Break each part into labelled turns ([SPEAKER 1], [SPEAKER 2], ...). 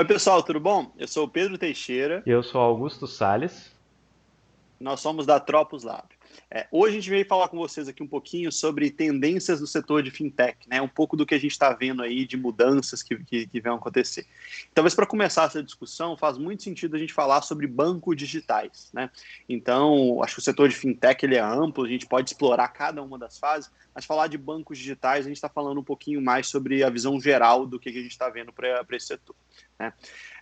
[SPEAKER 1] Oi, pessoal, tudo bom? Eu sou o Pedro Teixeira,
[SPEAKER 2] Eu sou Augusto Sales.
[SPEAKER 1] nós somos da Tropos Lab. Hoje a gente veio falar com vocês aqui um pouquinho sobre tendências do setor de fintech, né? Um pouco do que a gente está vendo aí de mudanças que vão acontecer. Talvez para começar essa discussão, faz muito sentido a gente falar sobre bancos digitais, né? Então, acho que o setor de fintech ele é amplo, a gente pode explorar cada uma das fases, mas falar de bancos digitais, a gente está falando um pouquinho mais sobre a visão geral do que a gente está vendo para esse setor, né?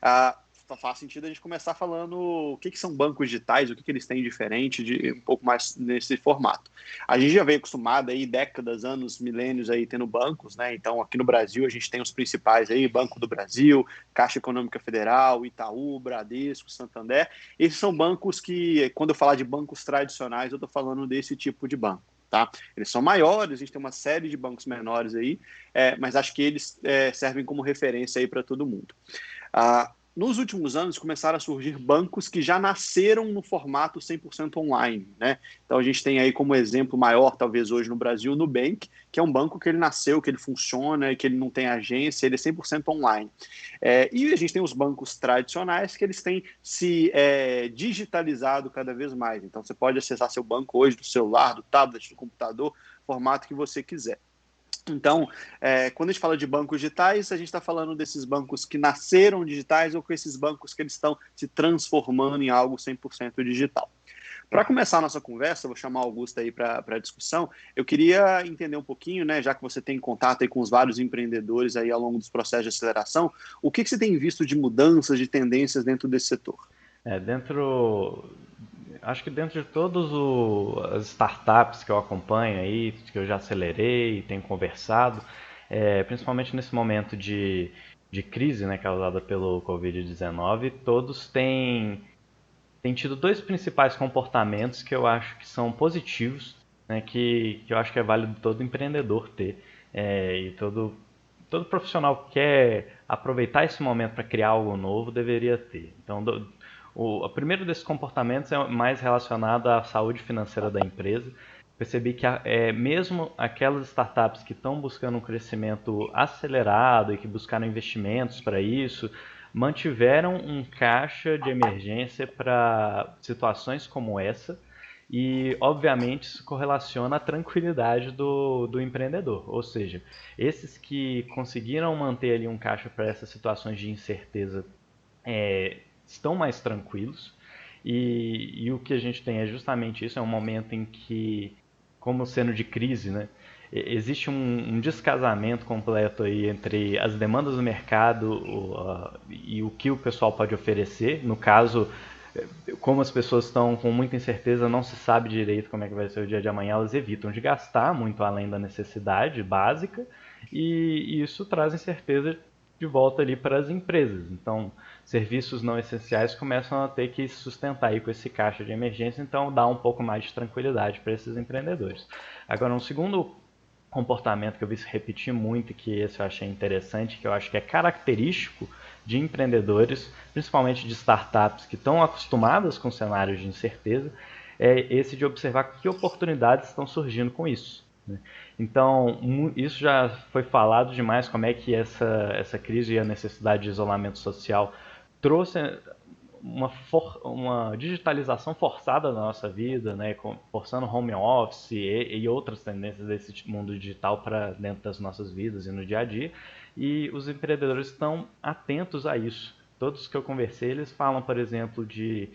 [SPEAKER 1] Ah, faz sentido a gente começar falando o que são bancos digitais, o que eles têm diferente, de um pouco mais nesse formato. A gente já veio acostumado aí, décadas, anos, milênios aí tendo bancos, né? Então aqui no Brasil a gente tem os principais aí, Banco do Brasil, Caixa Econômica Federal, Itaú, Bradesco, Santander. Esses são bancos que, quando eu falar de bancos tradicionais, eu estou falando desse tipo de banco. Tá? Eles são maiores, a gente tem uma série de bancos menores aí, mas acho que eles servem como referência aí para todo mundo. Nos últimos anos, começaram a surgir bancos que já nasceram no formato 100% online, né? Então, a gente tem aí como exemplo maior, talvez hoje no Brasil, o Nubank, que é um banco que ele nasceu, que ele funciona, que ele não tem agência, ele é 100% online. E a gente tem os bancos tradicionais que eles têm se digitalizado cada vez mais. Então, você pode acessar seu banco hoje do celular, do tablet, do computador, formato que você quiser. Então, quando a gente fala de bancos digitais, a gente está falando desses bancos que nasceram digitais ou com esses bancos que eles estão se transformando em algo 100% digital. Para começar a nossa conversa, vou chamar o Augusto aí para a discussão. Eu queria entender um pouquinho, né, já que você tem contato aí com os vários empreendedores aí ao longo dos processos de aceleração, o que você tem visto de mudanças, de tendências dentro desse setor?
[SPEAKER 2] É, dentro, acho que dentro de todas as startups que eu acompanho aí, que eu já acelerei, tenho conversado, principalmente nesse momento de crise, né, causada pelo Covid-19, todos têm tido dois principais comportamentos que eu acho que são positivos, né, que eu acho que é válido todo empreendedor ter, e todo profissional que quer aproveitar esse momento para criar algo novo deveria ter. Então, o primeiro desses comportamentos é mais relacionado à saúde financeira da empresa. Percebi que mesmo aquelas startups que estão buscando um crescimento acelerado e que buscaram investimentos para isso, mantiveram um caixa de emergência para situações como essa. E, obviamente, isso correlaciona à tranquilidade do empreendedor. Ou seja, esses que conseguiram manter ali um caixa para essas situações de incerteza estão mais tranquilos. E o que a gente tem é justamente isso, é um momento em que, como sendo de crise, né, existe um descasamento completo aí entre as demandas do mercado e o que o pessoal pode oferecer. No caso, como as pessoas estão com muita incerteza, não se sabe direito como é que vai ser o dia de amanhã, elas evitam de gastar muito além da necessidade básica, e isso traz incerteza de volta ali para as empresas. Então, serviços não essenciais começam a ter que se sustentar aí com esse caixa de emergência, então dá um pouco mais de tranquilidade para esses empreendedores. Agora, um segundo comportamento que eu vi se repetir muito, que esse eu achei interessante, que eu acho que é característico de empreendedores, principalmente de startups que estão acostumadas com cenários de incerteza, é esse de observar que oportunidades estão surgindo com isso. Né? Então, isso já foi falado demais, como é que essa crise e a necessidade de isolamento social trouxe uma digitalização forçada da nossa vida, né, forçando home office e outras tendências desse mundo digital para dentro das nossas vidas e no dia a dia. E os empreendedores estão atentos a isso. Todos que eu conversei, eles falam, por exemplo, de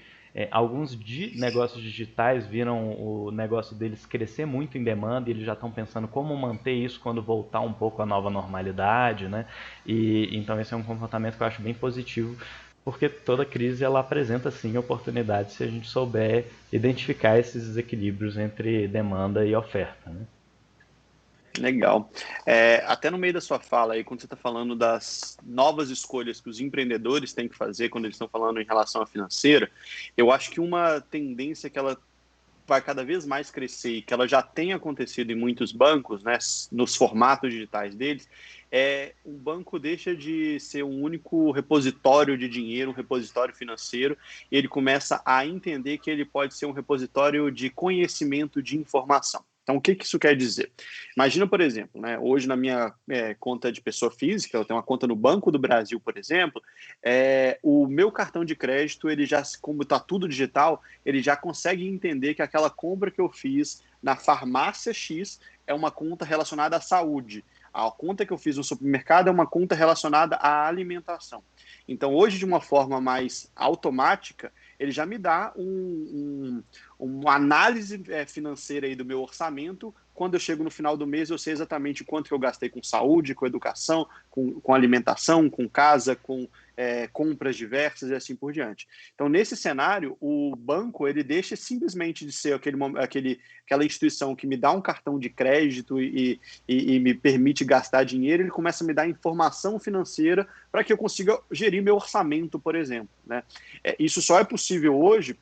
[SPEAKER 2] alguns negócios digitais viram o negócio deles crescer muito em demanda e eles já estão pensando como manter isso quando voltar um pouco à nova normalidade, né? E então esse é um comportamento que eu acho bem positivo, porque toda crise ela apresenta sim oportunidades se a gente souber identificar esses desequilíbrios entre demanda e oferta, né?
[SPEAKER 1] Legal. Até no meio da sua fala aí, quando você está falando das novas escolhas que os empreendedores têm que fazer quando eles estão falando em relação à financeira, eu acho que uma tendência que ela vai cada vez mais crescer e que ela já tem acontecido em muitos bancos, né, nos formatos digitais deles, o banco deixa de ser um único repositório de dinheiro, um repositório financeiro, e ele começa a entender que ele pode ser um repositório de conhecimento de informação. Então, o que isso quer dizer? Imagina, por exemplo, né, hoje na minha conta de pessoa física, eu tenho uma conta no Banco do Brasil, por exemplo, o meu cartão de crédito, ele já, como está tudo digital, ele já consegue entender que aquela compra que eu fiz na farmácia X é uma conta relacionada à saúde. A conta que eu fiz no supermercado é uma conta relacionada à alimentação. Então, hoje, de uma forma mais automática, ele já me dá uma análise financeira aí do meu orçamento. Quando eu chego no final do mês, eu sei exatamente quanto que eu gastei com saúde, com educação, com alimentação, com casa, com compras diversas e assim por diante. Então, nesse cenário, o banco ele deixa simplesmente de ser aquela instituição que me dá um cartão de crédito e me permite gastar dinheiro, ele começa a me dar informação financeira para que eu consiga gerir meu orçamento, por exemplo, né? Isso só é possível hoje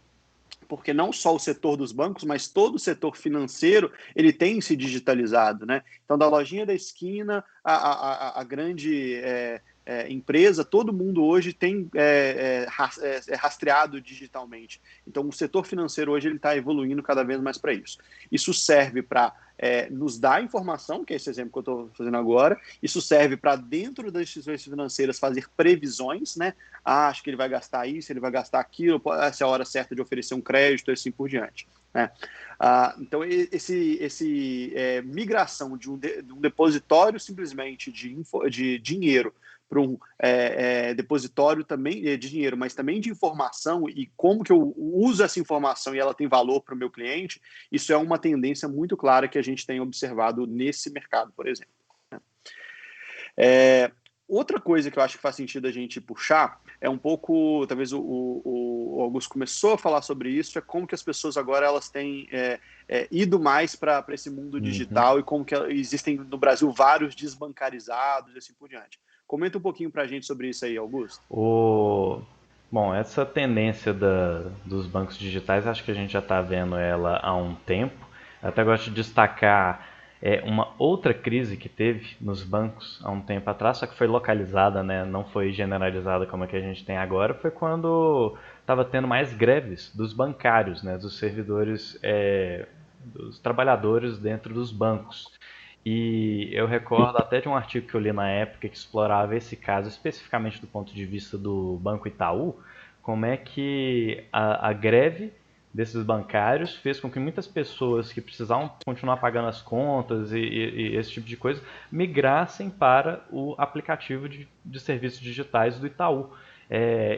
[SPEAKER 1] porque não só o setor dos bancos, mas todo o setor financeiro, ele tem se digitalizado, né? Então, da lojinha da esquina, a grande empresa, todo mundo hoje tem rastreado digitalmente. Então, o setor financeiro hoje ele está evoluindo cada vez mais para isso. Isso serve para nos dar informação, que é esse exemplo que eu estou fazendo agora. Isso serve para, dentro das instituições financeiras, fazer previsões, né? Acho que ele vai gastar isso, ele vai gastar aquilo, essa é a hora certa de oferecer um crédito e assim por diante, né? Então, migração de um depositório simplesmente de dinheiro para um depositório também de dinheiro, mas também de informação e como que eu uso essa informação e ela tem valor para o meu cliente, isso é uma tendência muito clara que a gente tem observado nesse mercado, por exemplo, né? Outra coisa que eu acho que faz sentido a gente puxar é um pouco, talvez o Augusto começou a falar sobre isso, é como que as pessoas agora elas têm ido mais para esse mundo digital e como que existem no Brasil vários desbancarizados e assim por diante. Comenta um pouquinho para a gente sobre isso aí, Augusto.
[SPEAKER 2] Bom, essa tendência dos bancos digitais, acho que a gente já está vendo ela há um tempo. Eu até gosto de destacar uma outra crise que teve nos bancos há um tempo atrás, só que foi localizada, né, não foi generalizada como a que a gente tem agora, foi quando estava tendo mais greves dos bancários, né, dos servidores, dos trabalhadores dentro dos bancos. E eu recordo até de um artigo que eu li na época que explorava esse caso, especificamente do ponto de vista do Banco Itaú, como é que a greve desses bancários fez com que muitas pessoas que precisavam continuar pagando as contas e esse tipo de coisa migrassem para o aplicativo de serviços digitais do Itaú.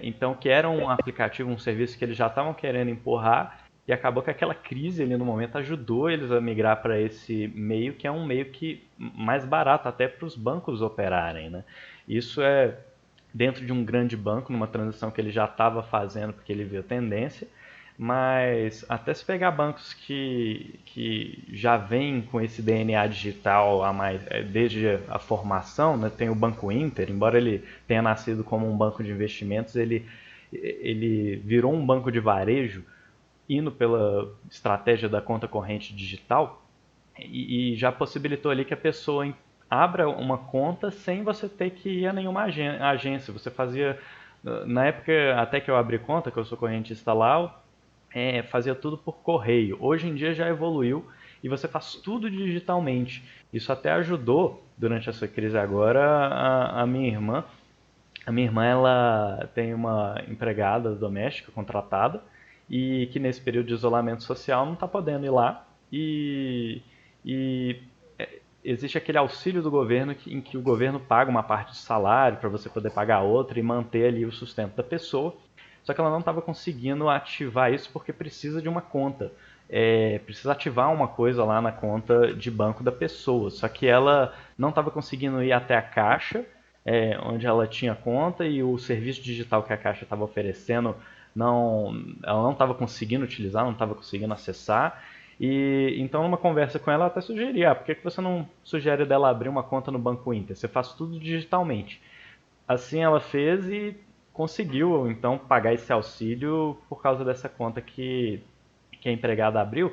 [SPEAKER 2] Então, que era um aplicativo, um serviço que eles já estavam querendo empurrar, e acabou que aquela crise ali no momento ajudou eles a migrar para esse meio, que é um meio que mais barato até para os bancos operarem, né? Isso é dentro de um grande banco, numa transição que ele já estava fazendo porque ele viu tendência, mas até se pegar bancos que já vêm com esse DNA digital desde a formação, né? Tem o Banco Inter, embora ele tenha nascido como um banco de investimentos, ele virou um banco de varejo indo pela estratégia da conta corrente digital e já possibilitou ali que a pessoa abra uma conta sem você ter que ir a nenhuma agência. Você fazia, na época até que eu abri conta, que eu sou correntista lá, fazia tudo por correio. Hoje em dia já evoluiu e você faz tudo digitalmente. Isso até ajudou, durante essa crise agora, a minha irmã. A minha irmã, ela tem uma empregada doméstica contratada e que nesse período de isolamento social não está podendo ir lá e existe aquele auxílio do governo em que o governo paga uma parte do salário para você poder pagar outra e manter ali o sustento da pessoa. Só que ela não estava conseguindo ativar isso porque precisa de uma conta. Precisa ativar uma coisa lá na conta de banco da pessoa. Só que ela não estava conseguindo ir até a caixa, onde ela tinha conta, e o serviço digital que a caixa estava oferecendo, ela não estava conseguindo utilizar, não estava conseguindo acessar. E então, numa conversa com ela, eu até sugeri: por que você não sugere dela abrir uma conta no Banco Inter? Você faz tudo digitalmente. Assim ela fez e conseguiu, então, pagar esse auxílio por causa dessa conta que a empregada abriu.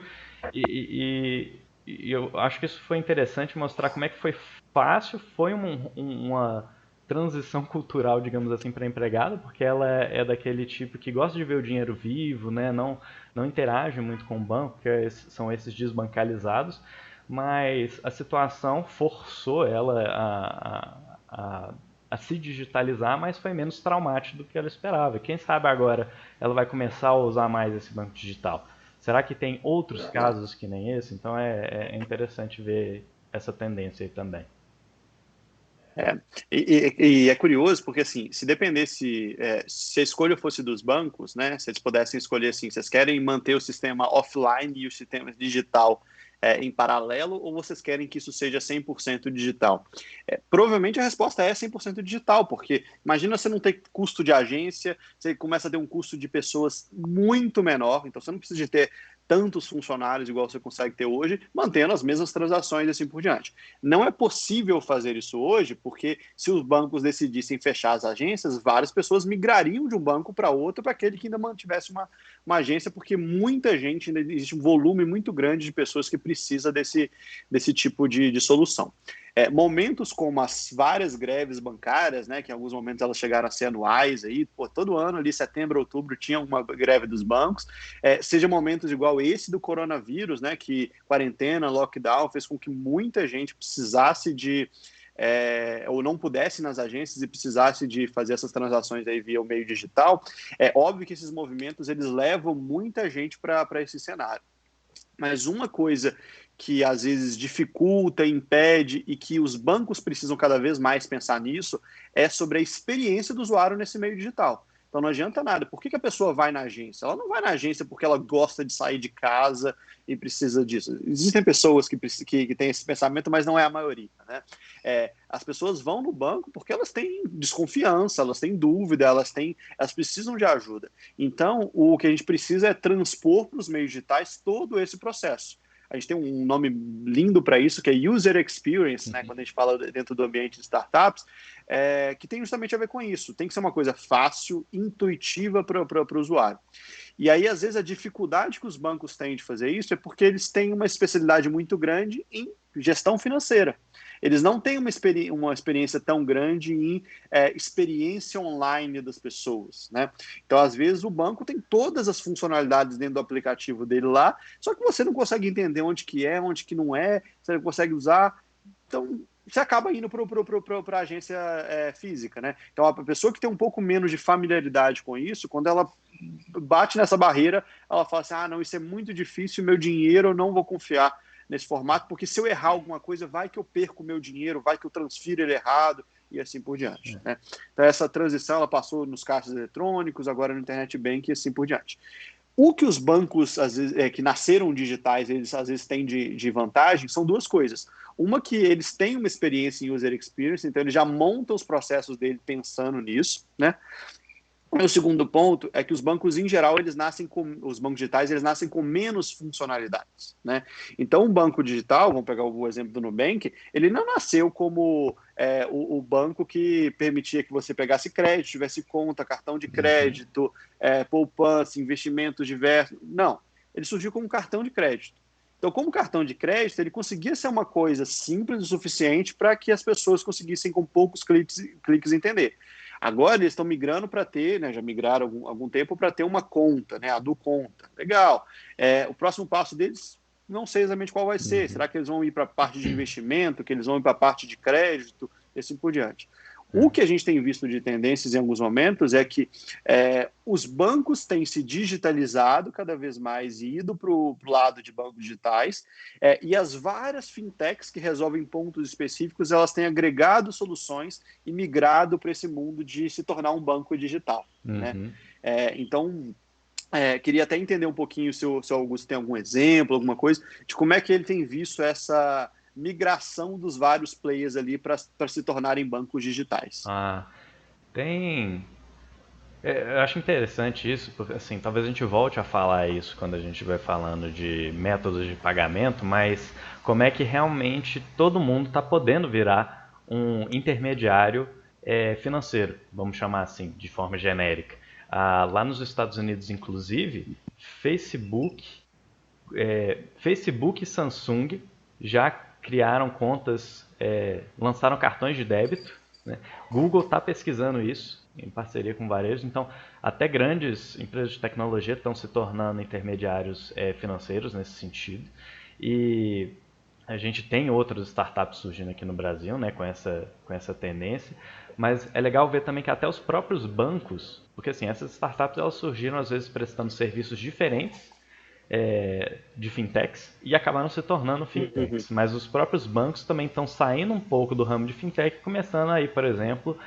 [SPEAKER 2] E eu acho que isso foi interessante mostrar como é que foi fácil, foi uma transição cultural, digamos assim, para a empregada, porque ela é daquele tipo que gosta de ver o dinheiro vivo, né? Não interage muito com o banco, são esses desbancalizados. mas a situação forçou ela a se digitalizar, mas foi menos traumático do que ela esperava. Quem sabe agora ela vai começar a usar mais esse banco digital. Será que tem outros casos que nem esse? Então é interessante ver essa tendência aí também.
[SPEAKER 1] É, e é curioso porque, assim, se dependesse, se a escolha fosse dos bancos, né, se eles pudessem escolher assim, vocês querem manter o sistema offline e o sistema digital em paralelo, ou vocês querem que isso seja 100% digital? Provavelmente a resposta é 100% digital, porque imagina você não ter custo de agência, você começa a ter um custo de pessoas muito menor, então você não precisa de ter tantos funcionários igual você consegue ter hoje, mantendo as mesmas transações e assim por diante. Não é possível fazer isso hoje, porque se os bancos decidissem fechar as agências, várias pessoas migrariam de um banco para outro para aquele que ainda mantivesse uma agência, porque muita gente, ainda existe um volume muito grande de pessoas que precisa desse tipo de solução. Momentos como as várias greves bancárias, né, que em alguns momentos elas chegaram a ser anuais, aí, todo ano ali, setembro, outubro, tinha uma greve dos bancos, seja momentos igual esse do coronavírus, né, que quarentena, lockdown, fez com que muita gente precisasse ou não pudesse ir nas agências e precisasse de fazer essas transações aí via o meio digital. É óbvio que esses movimentos eles levam muita gente para esse cenário. Mas uma coisa que às vezes dificulta, impede e que os bancos precisam cada vez mais pensar nisso é sobre a experiência do usuário nesse meio digital. Então não adianta nada. Por que a pessoa vai na agência? Ela não vai na agência porque ela gosta de sair de casa e precisa disso. Existem pessoas que têm esse pensamento, mas não é a maioria. Né? As pessoas vão no banco porque elas têm desconfiança, elas têm dúvida, elas precisam de ajuda. Então, o que a gente precisa é transpor para os meios digitais todo esse processo. A gente tem um nome lindo para isso, que é User Experience, né, quando a gente fala dentro do ambiente de startups, que tem justamente a ver com isso. Tem que ser uma coisa fácil, intuitiva para o usuário. E aí, às vezes, a dificuldade que os bancos têm de fazer isso é porque eles têm uma especialidade muito grande em gestão financeira. Eles não têm uma experiência tão grande em experiência online das pessoas, né? Então, às vezes, o banco tem todas as funcionalidades dentro do aplicativo dele lá, só que você não consegue entender onde que é, onde que não é, você não consegue usar. Então, você acaba indo para a agência física, né? Então, a pessoa que tem um pouco menos de familiaridade com isso, quando ela bate nessa barreira, ela fala assim, não, isso é muito difícil, meu dinheiro eu não vou confiar nesse formato, porque se eu errar alguma coisa, vai que eu perco o meu dinheiro, vai que eu transfiro ele errado, e assim por diante. Né? Então, essa transição, ela passou nos caixas eletrônicos, agora no Internet Bank e assim por diante. O que os bancos, às vezes, que nasceram digitais, eles às vezes têm de vantagem, são duas coisas. Uma que eles têm uma experiência em user experience, então eles já montam os processos dele pensando nisso, né? E o segundo ponto é que os bancos, em geral, os bancos digitais, eles nascem com menos funcionalidades, né? Então, um banco digital, vamos pegar o exemplo do Nubank, ele não nasceu como o banco que permitia que você pegasse crédito, tivesse conta, cartão de crédito, poupança, investimentos diversos. Não, ele surgiu como um cartão de crédito. Então, como cartão de crédito, ele conseguia ser uma coisa simples o suficiente para que as pessoas conseguissem, com poucos cliques entender. Agora eles estão migrando para ter, né, já migraram algum tempo para ter uma conta, né, a do conta. Legal. O próximo passo deles, não sei exatamente qual vai ser. Será que eles vão ir para a parte de investimento, que eles vão ir para a parte de crédito, e assim por diante. O que a gente tem visto de tendências em alguns momentos é que os bancos têm se digitalizado cada vez mais e ido para o lado de bancos digitais, e as várias fintechs que resolvem pontos específicos, elas têm agregado soluções e migrado para esse mundo de se tornar um banco digital. Né? Então, queria até entender um pouquinho se o Augusto tem algum exemplo, alguma coisa, de como é que ele tem visto essa migração dos vários players ali para se tornarem bancos digitais.
[SPEAKER 2] Tem. Eu acho interessante isso, porque assim, talvez a gente volte a falar isso quando a gente estiver falando de métodos de pagamento, mas como é que realmente todo mundo está podendo virar um intermediário financeiro, vamos chamar assim, de forma genérica. Lá nos Estados Unidos, inclusive, Facebook e Samsung já criaram contas, lançaram cartões de débito, né? Google está pesquisando isso em parceria com varejos, então até grandes empresas de tecnologia estão se tornando intermediários financeiros nesse sentido. E A gente tem outras startups surgindo aqui no Brasil, né, com essa tendência, mas é legal ver também que até os próprios bancos, porque assim, essas startups elas surgiram às vezes prestando serviços diferentes de fintechs e acabaram se tornando
[SPEAKER 1] Uhum.
[SPEAKER 2] fintechs. Mas os próprios bancos também estão saindo um pouco do ramo de fintech e começando aí, por exemplo,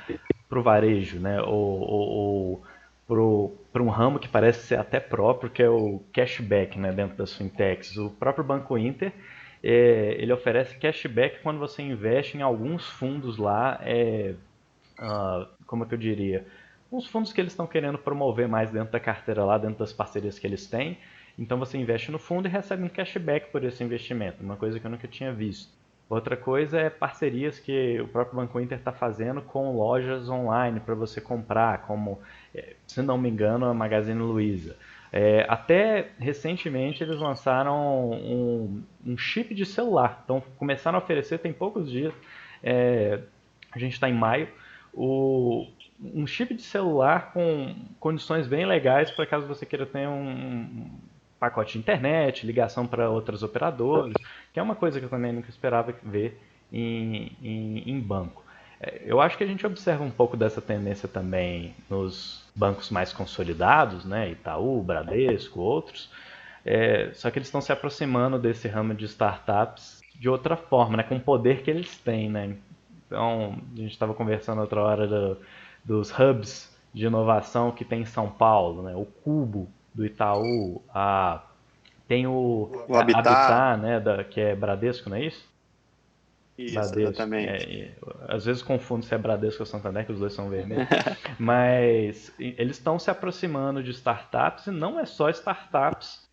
[SPEAKER 2] para o varejo, né? Ou para um ramo que parece ser até próprio, que é o cashback, né? Dentro das fintechs. O próprio Banco Inter, ele oferece cashback quando você investe em alguns fundos lá, como é que eu diria? Uns fundos que eles estão querendo promover mais dentro da carteira lá, dentro das parcerias que eles têm. Então você investe no fundo e recebe um cashback por esse investimento, uma coisa que eu nunca tinha visto. Outra coisa é parcerias que o próprio Banco Inter está fazendo com lojas online para você comprar, como, se não me engano, a Magazine Luiza. Até recentemente eles lançaram um chip de celular. Então começaram a oferecer, tem poucos dias, a gente está em maio, um chip de celular com condições bem legais para caso você queira ter um pacote de internet, ligação para outras operadoras, que é uma coisa que eu também nunca esperava ver em banco. Eu acho que a gente observa um pouco dessa tendência também nos bancos mais consolidados, né? Itaú, Bradesco, outros. Só que eles estão se aproximando desse ramo de startups de outra forma, né? Com o poder que eles têm, né? Então, a gente estava conversando outra hora dos hubs de inovação que tem em São Paulo, né? O Cubo do Itaú, tem
[SPEAKER 1] O
[SPEAKER 2] a
[SPEAKER 1] Habitat,
[SPEAKER 2] Habitat, né? Que é Bradesco, não é isso?
[SPEAKER 1] isso,
[SPEAKER 2] Bradesco.
[SPEAKER 1] exatamente.
[SPEAKER 2] Às vezes confundo se é Bradesco ou Santander, que os dois são vermelhos. Mas eles estão se aproximando de startups e não é só startups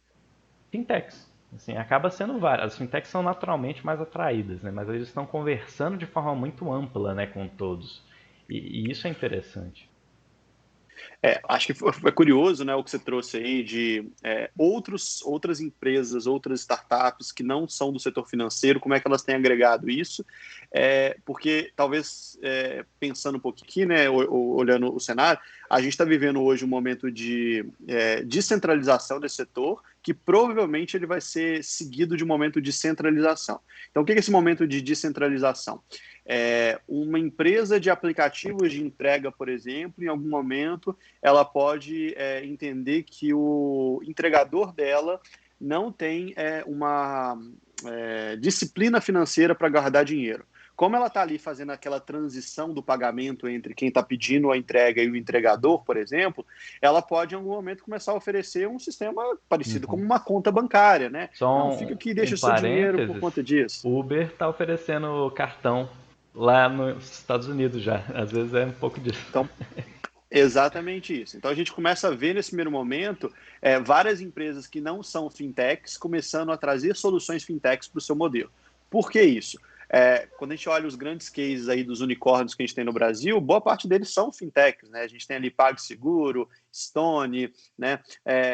[SPEAKER 2] fintechs. Assim, acaba sendo várias. As fintechs são naturalmente mais atraídas, né? Mas eles estão conversando de forma muito ampla, né, com todos. E isso é interessante.
[SPEAKER 1] Acho que foi curioso, né, o que você trouxe aí de outras empresas, outras startups que não são do setor financeiro, como é que elas têm agregado isso, porque talvez, pensando um pouquinho aqui, né, olhando o cenário, a gente está vivendo hoje um momento de descentralização desse setor, que provavelmente ele vai ser seguido de um momento de centralização. Então, o que é esse momento de descentralização? Uma empresa de aplicativos de entrega, por exemplo, em algum momento, ela pode entender que o entregador dela não tem uma disciplina financeira para guardar dinheiro. Como ela está ali fazendo aquela transição do pagamento entre quem está pedindo a entrega e o entregador, por exemplo, ela pode em algum momento começar a oferecer um sistema parecido como
[SPEAKER 2] Uhum.
[SPEAKER 1] uma conta bancária, né?
[SPEAKER 2] Só
[SPEAKER 1] Não, fica aqui e
[SPEAKER 2] um
[SPEAKER 1] deixa o seu dinheiro por
[SPEAKER 2] parênteses,
[SPEAKER 1] conta disso.
[SPEAKER 2] o Uber está oferecendo cartão lá nos Estados Unidos já. Às vezes é um pouco disso.
[SPEAKER 1] Então, exatamente isso. Então a gente começa a ver nesse primeiro momento várias empresas que não são fintechs começando a trazer soluções fintechs para o seu modelo. Por que isso? Quando a gente olha os grandes cases aí dos unicórnios que a gente tem no Brasil, boa parte deles são fintechs, né? A gente tem ali PagSeguro, Stone, né?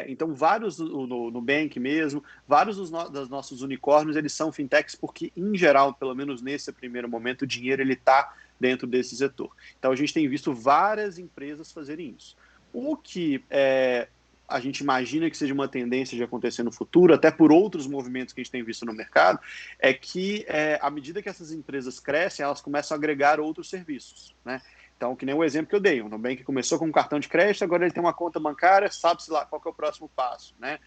[SPEAKER 1] Então vários no Nubank mesmo, vários dos nossos unicórnios eles são fintechs porque em geral, pelo menos nesse primeiro momento, o dinheiro ele está dentro desse setor. Então a gente tem visto várias empresas fazerem isso. O que a gente imagina que seja uma tendência de acontecer no futuro, até por outros movimentos que a gente tem visto no mercado, é que à medida que essas empresas crescem, elas começam a agregar outros serviços, né? Então, que nem o exemplo que eu dei, o Nubank começou com um cartão de crédito, agora ele tem uma conta bancária, sabe-se lá qual que é o próximo passo, né?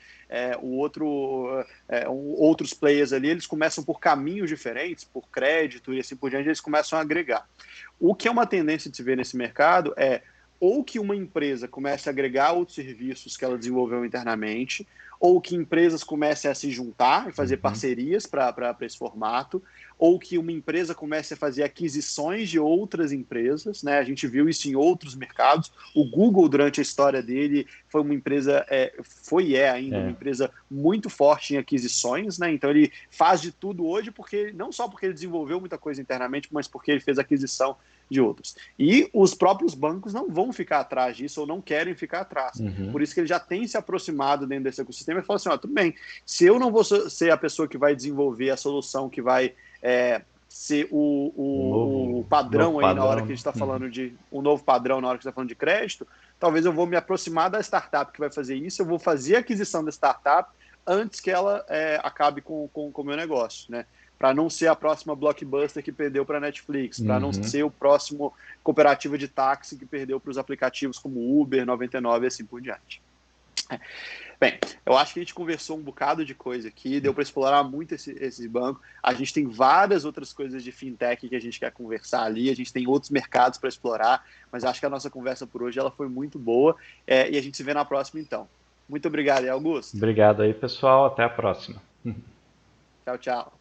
[SPEAKER 1] Outros players ali, eles começam por caminhos diferentes, por crédito e assim por diante, eles começam a agregar. O que é uma tendência de se ver nesse mercado ou que uma empresa comece a agregar outros serviços que ela desenvolveu internamente, ou que empresas comecem a se juntar e fazer parcerias para esse formato, ou que uma empresa comece a fazer aquisições de outras empresas, né? A gente viu isso em outros mercados. O Google, durante a história dele, foi uma empresa, ainda uma empresa muito forte em aquisições, né? Então ele faz de tudo hoje, não só porque ele desenvolveu muita coisa internamente, mas porque ele fez aquisição de outros. E os próprios bancos não vão ficar atrás disso ou não querem ficar atrás.
[SPEAKER 2] Uhum.
[SPEAKER 1] Por isso que ele já tem se aproximado dentro desse ecossistema e falou assim, tudo bem, se eu não vou ser a pessoa que vai desenvolver a solução que vai ser o padrão
[SPEAKER 2] novo
[SPEAKER 1] aí na hora
[SPEAKER 2] padrão,
[SPEAKER 1] que a
[SPEAKER 2] né?
[SPEAKER 1] gente está falando de um novo padrão na hora que está falando de crédito, talvez eu vou me aproximar da startup que vai fazer isso, eu vou fazer a aquisição da startup antes que ela acabe com o meu negócio, né? para não ser a próxima Blockbuster que perdeu para a Netflix, para não ser o próximo cooperativa de táxi que perdeu para os aplicativos como Uber, 99 e assim por diante. Bem, eu acho que a gente conversou um bocado de coisa aqui, deu para explorar muito esse banco. A gente tem várias outras coisas de fintech que a gente quer conversar ali, a gente tem outros mercados para explorar, mas acho que a nossa conversa por hoje ela foi muito boa, e a gente se vê na próxima então. Muito obrigado, Augusto.
[SPEAKER 2] Obrigado aí, pessoal. Até a próxima.
[SPEAKER 1] Tchau, tchau.